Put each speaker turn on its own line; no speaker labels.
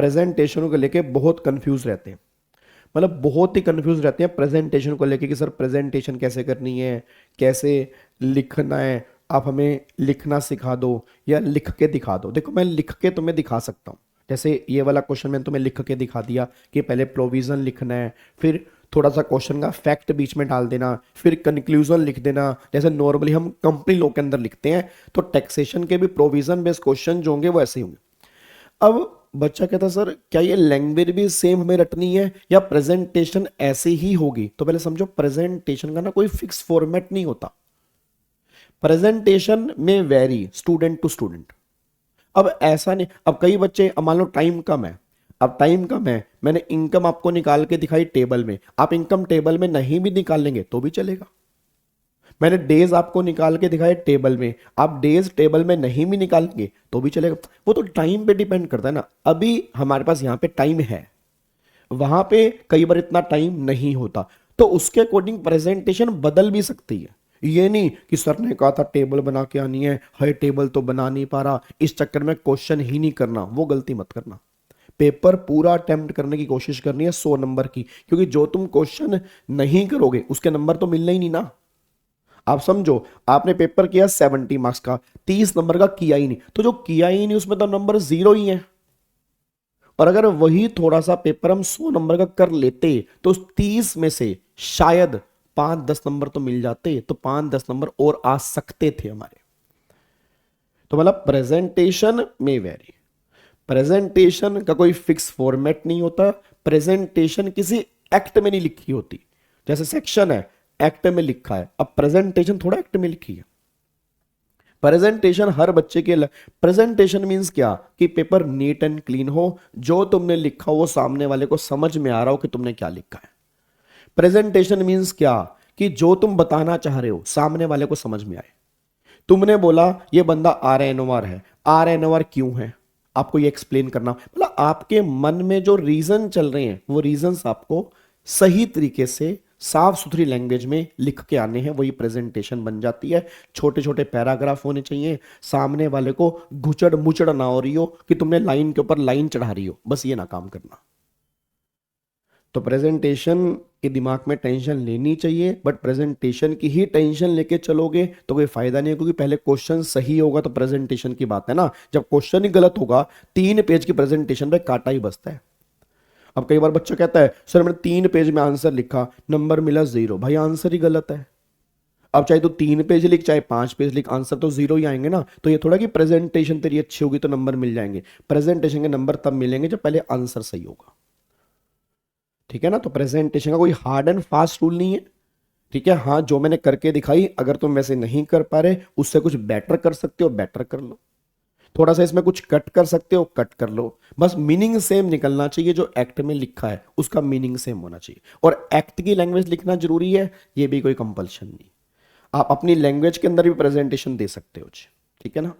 Presentation को लेके बहुत कंफ्यूज रहते हैं, मतलब बहुत ही कंफ्यूज रहते हैं प्रेजेंटेशन को लेके कि सर प्रेजेंटेशन कैसे करनी है, कैसे लिखना है, आप हमें लिखना सिखा दो या लिख के दिखा दो। देखो मैं लिख के तुम्हें दिखा सकता हूँ, जैसे ये वाला क्वेश्चन मैंने तुम्हें लिख के दिखा दिया कि पहले प्रोविजन लिखना है, फिर थोड़ा सा क्वेश्चन का फैक्ट बीच में डाल देना, फिर कंक्लूजन लिख देना, जैसे नॉर्मली हम कंपनी लॉ के अंदर लिखते हैं। तो टैक्सेशन के भी प्रोविजन बेस्ड क्वेश्चन जो होंगे वो ऐसे ही होंगे। अब बच्चा कहता सर क्या ये लैंग्वेज भी सेम हमें रटनी है या प्रेजेंटेशन ऐसे ही होगी? तो पहले समझो प्रेजेंटेशन का ना कोई फिक्स फॉर्मेट नहीं होता, प्रेजेंटेशन में वेरी स्टूडेंट टू स्टूडेंट। अब ऐसा नहीं, अब कई बच्चे, अब मान लो टाइम कम है, अब टाइम कम है, मैंने इनकम आपको निकाल के दिखाई टेबल में, आप इनकम टेबल में नहीं भी निकाल लेंगे तो भी चलेगा। मैंने डेज आपको निकाल के दिखाए टेबल में, आप डेज टेबल में नहीं भी निकालेंगे तो भी चलेगा। वो तो टाइम पे डिपेंड करता है ना। अभी हमारे पास यहाँ पे टाइम है, वहां पे कई बार इतना टाइम नहीं होता, तो उसके अकॉर्डिंग प्रेजेंटेशन बदल भी सकती है। ये नहीं कि सर ने कहा था टेबल बना के आनी है, हाई टेबल तो बना नहीं पा रहा, इस चक्कर में क्वेश्चन ही नहीं करना, वो गलती मत करना। पेपर पूरा अटेम्प्ट करने की कोशिश करनी है 100 नंबर की, क्योंकि जो तुम क्वेश्चन नहीं करोगे उसके नंबर तो मिलना ही नहीं ना। आप समझो आपने पेपर किया 70 मार्क्स का, 30 नंबर का किया ही नहीं, तो जो किया ही नहीं उसमें तो नंबर 0 ही है। और अगर वही थोड़ा सा पेपर हम 100 नंबर का कर लेते तो उस 30 में से शायद 5-10 नंबर तो मिल जाते, तो 5-10 नंबर और आ सकते थे हमारे। तो मतलब प्रेजेंटेशन में वेरी, प्रेजेंटेशन का कोई फिक्स फॉर्मेट नहीं होता, प्रेजेंटेशन किसी एक्ट में नहीं लिखी होती। जैसे सेक्शन है एक्ट में लिखा है, अब प्रेजेंटेशन थोड़ा एक्ट में लिखी है। प्रेजेंटेशन हर बच्चे के प्रेजेंटेशन मींस क्या कि पेपर नीट एंड क्लीन हो, जो तुमने लिखा हो वो सामने वाले को समझ में आ रहा हो कि तुमने क्या लिखा है। प्रेजेंटेशन मींस क्या कि जो तुम बताना चाह रहे हो सामने वाले को समझ में आए। तुमने बोला ये बंदा RNOR है, RNOR क्यों है, आपको ये एक्सप्लेन करना, मतलब आपके मन में जो रीजन चल रहे हैं वो रीजंस आपको सही तरीके से साफ सुथरी लैंग्वेज में लिख के आने हैं, वही प्रेजेंटेशन बन जाती है। छोटे छोटे पैराग्राफ होने चाहिए, सामने वाले को घुचड़ मुचड़ ना हो रही हो कि तुमने लाइन के ऊपर लाइन चढ़ा रही हो, बस ये ना काम करना। तो प्रेजेंटेशन के दिमाग में टेंशन लेनी चाहिए, बट प्रेजेंटेशन की ही टेंशन लेके चलोगे तो कोई फायदा नहीं है, क्योंकि पहले क्वेश्चन सही होगा तो प्रेजेंटेशन की बात है ना। जब क्वेश्चन ही गलत होगा 3 पेज की प्रेजेंटेशन पे कांटा ही बसता है। अब कई बार बच्चा कहता है सर मैंने 3 पेज में आंसर लिखा, नंबर मिला 0, भाई आंसर ही गलत है। अब चाहे तो 3 पेज लिख चाहे 5 पेज लिख, आंसर तो 0 ही आएंगे ना। तो ये थोड़ा कि प्रेजेंटेशन तेरी अच्छी होगी तो नंबर मिल जाएंगे, प्रेजेंटेशन के नंबर तब मिलेंगे जब पहले आंसर सही होगा। ठीक है ना। तो प्रेजेंटेशन का कोई हार्ड एंड फास्ट रूल नहीं है। ठीक है, हाँ जो मैंने करके दिखाई, अगर तुम वैसे नहीं कर पा रहे, उससे कुछ बेटर कर सकते हो बेटर कर लो, थोड़ा सा इसमें कुछ कट कर सकते हो कट कर लो, बस मीनिंग सेम निकलना चाहिए। जो एक्ट में लिखा है उसका मीनिंग सेम होना चाहिए, और एक्ट की लैंग्वेज लिखना जरूरी है, ये भी कोई कंपल्शन नहीं। आप अपनी लैंग्वेज के अंदर भी प्रेजेंटेशन दे सकते हो जी। ठीक है ना।